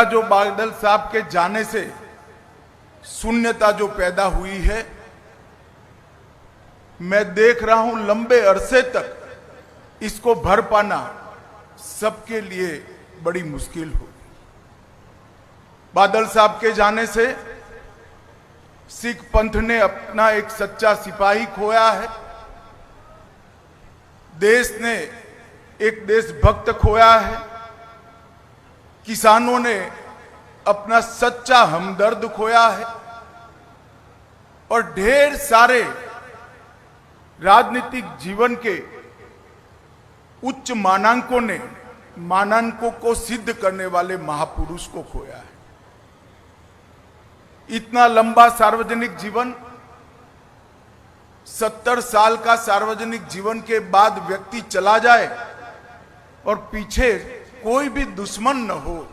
जो बादल साहब के जाने से शून्यता जो पैदा हुई है, मैं देख रहा हूं लंबे अरसे तक इसको भर पाना सबके लिए बड़ी मुश्किल होगी। बादल साहब के जाने से सिख पंथ ने अपना एक सच्चा सिपाही खोया है, देश ने एक देशभक्त खोया है, किसानों ने अपना सच्चा हमदर्द खोया है और ढेर सारे राजनीतिक जीवन के उच्च मानांकों को सिद्ध करने वाले महापुरुष को खोया है। इतना लंबा सार्वजनिक जीवन, 70 साल का सार्वजनिक जीवन के बाद व्यक्ति चला जाए और पीछे कोई भी दुश्मन न हो,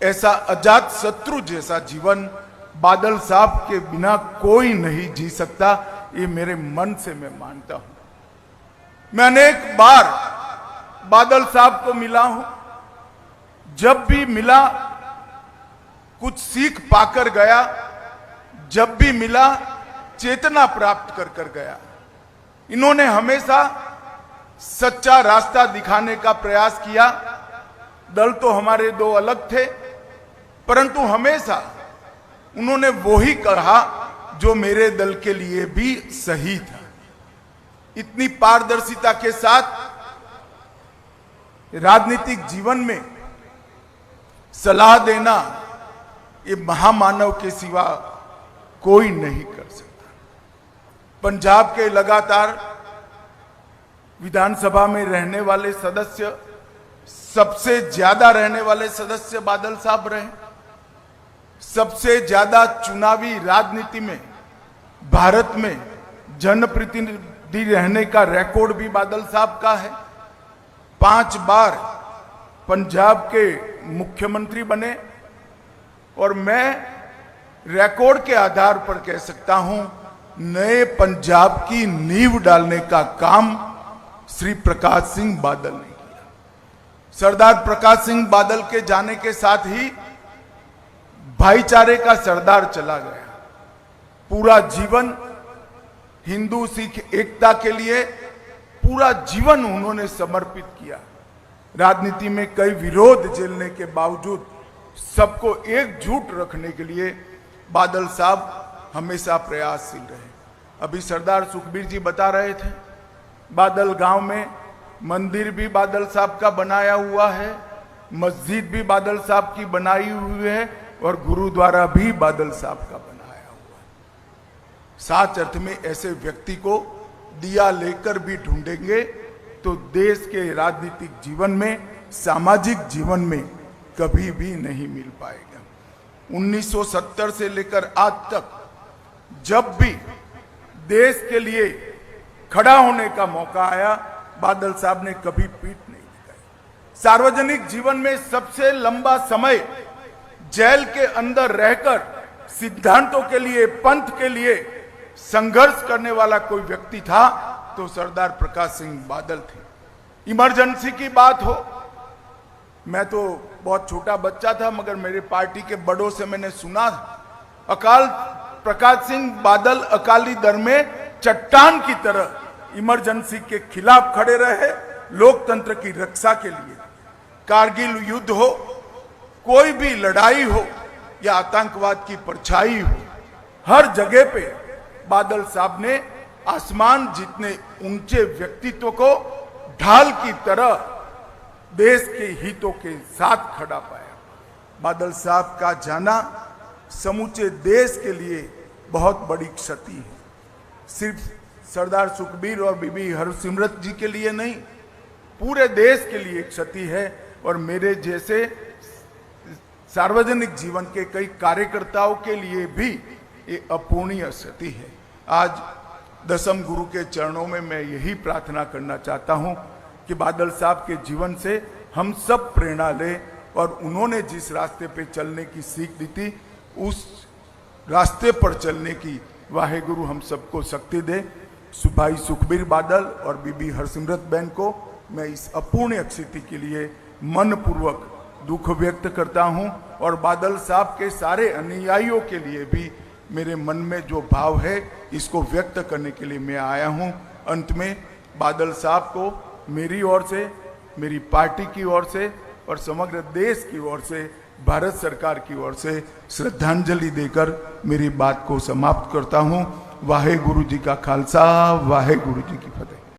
ऐसा अजात शत्रु जैसा जीवन बादल साहब के बिना कोई नहीं जी सकता। ये मेरे मन से मैं मानता हूं। मैं अनेक बार बादल साहब को मिला हूं, जब भी मिला कुछ सीख पाकर गया, जब भी मिला चेतना प्राप्त कर गया। इन्होंने हमेशा सच्चा रास्ता दिखाने का प्रयास किया। दल तो हमारे दो अलग थे, परंतु हमेशा उन्होंने वो ही कहा जो मेरे दल के लिए भी सही था। इतनी पारदर्शिता के साथ राजनीतिक जीवन में सलाह देना ये महामानव के सिवा कोई नहीं कर सकता। पंजाब के लगातार विधानसभा में रहने वाले सदस्य, सबसे ज्यादा रहने वाले सदस्य बादल साहब रहे। सबसे ज्यादा चुनावी राजनीति में भारत में जनप्रतिनिधि रहने का रिकॉर्ड भी बादल साहब का है। 5 बार पंजाब के मुख्यमंत्री बने और मैं रिकॉर्ड के आधार पर कह सकता हूं, नए पंजाब की नींव डालने का काम श्री प्रकाश सिंह बादल ने किया। सरदार प्रकाश सिंह बादल के जाने के साथ ही भाईचारे का सरदार चला गया। पूरा जीवन हिंदू सिख एकता के लिए पूरा जीवन उन्होंने समर्पित किया। राजनीति में कई विरोध झेलने के बावजूद सबको एकजुट रखने के लिए बादल साहब हमेशा प्रयासशील रहे। अभी सरदार सुखबीर जी बता रहे थे, बादल गांव में मंदिर भी बादल साहब का बनाया हुआ है, मस्जिद भी बादल साहब की बनाई हुई है और गुरुद्वारा भी बादल साहब का बनाया हुआ है। साच अर्थ में ऐसे व्यक्ति को दिया लेकर भी ढूंढेंगे तो देश के राजनीतिक जीवन में, सामाजिक जीवन में कभी भी नहीं मिल पाएगा। 1970 से लेकर आज तक जब भी देश के लिए खड़ा होने का मौका आया, बादल साहब ने कभी पीठ नहीं दिखाई। सार्वजनिक जीवन में सबसे लंबा समय जेल के अंदर रहकर सिद्धांतों के लिए, पंथ के लिए संघर्ष करने वाला कोई व्यक्ति था तो सरदार प्रकाश सिंह बादल थे। इमरजेंसी की बात हो, मैं तो बहुत छोटा बच्चा था, मगर मेरे पार्टी के बड़ों से मैंने सुना, अकाल प्रकाश सिंह बादल अकाली दल में चट्टान की तरह इमरजेंसी के खिलाफ खड़े रहे, लोकतंत्र की रक्षा के लिए। कारगिल युद्ध हो, कोई भी लड़ाई हो या आतंकवाद की परछाई हो, हर जगह पे बादल साहब ने आसमान जितने ऊंचे व्यक्तित्व को ढाल की तरह देश के हितों के साथ खड़ा पाया। बादल साहब का जाना समूचे देश के लिए बहुत बड़ी क्षति है। सिर्फ सरदार सुखबीर और बीबी हरसिमरत जी के लिए नहीं, पूरे देश के लिए क्षति है और मेरे जैसे सार्वजनिक जीवन के कई कार्यकर्ताओं के लिए भी ये अपूर्णीय क्षति है। आज दशम गुरु के चरणों में मैं यही प्रार्थना करना चाहता हूं कि बादल साहब के जीवन से हम सब प्रेरणा लें और उन्होंने जिस रास्ते पे चलने की सीख दी थी, उस रास्ते पर चलने की वाहेगुरु हम सबको शक्ति दे। भाई सुखबीर बादल और बीबी हरसिमरत बहन को मैं इस अपूर्णीय स्थिति के लिए मनपूर्वक दुख व्यक्त करता हूं और बादल साहब के सारे अनुयायियों के लिए भी मेरे मन में जो भाव है इसको व्यक्त करने के लिए मैं आया हूं। अंत में बादल साहब को मेरी ओर से, मेरी पार्टी की ओर से और समग्र देश की ओर से, भारत सरकार की ओर से श्रद्धांजलि देकर मेरी बात को समाप्त करता हूं। वाहे गुरु जी का खालसा, वाहे गुरु जी की फतेह।